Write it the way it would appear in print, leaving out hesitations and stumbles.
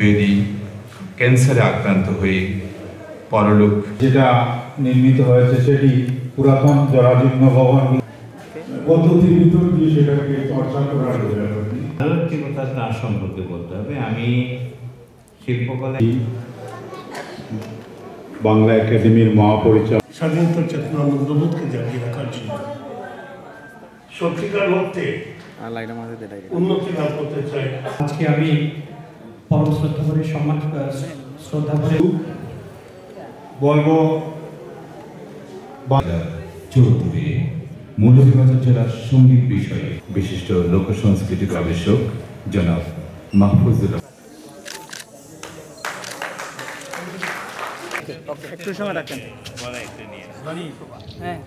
বেদি ক্যান্সারে আক্রান্ত হয়ে পরলোক। যেটা নির্মিত হয়েছে সেটি পুরাতন জরাজীর্ণ ভবন পদ্ধতির ভিতর দিয়ে সেটাকে চর্চা করা একটি কথা তার সম্পর্কে বলতে হবে। আমি শিল্পকলা বাংলা একাডেমির মহাপরিচালক স্বাধীনতা চেতনা মূল্যবোধকে জাগিয়ে রাখার জন্য সত্যিকার অর্থে উন্নতি লাভ করতে চাই। আজকে আমি পরম শ্রদ্ধা করে শ্রদ্ধা করে বলবো চৌধুরী মৌলভীবাজার জেলার সঙ্গীত বিষয়ে বিশিষ্ট লোক সংস্কৃতি গবেষক জনাব মাহফুজুর। একটু সময় রাখেন। হ্যাঁ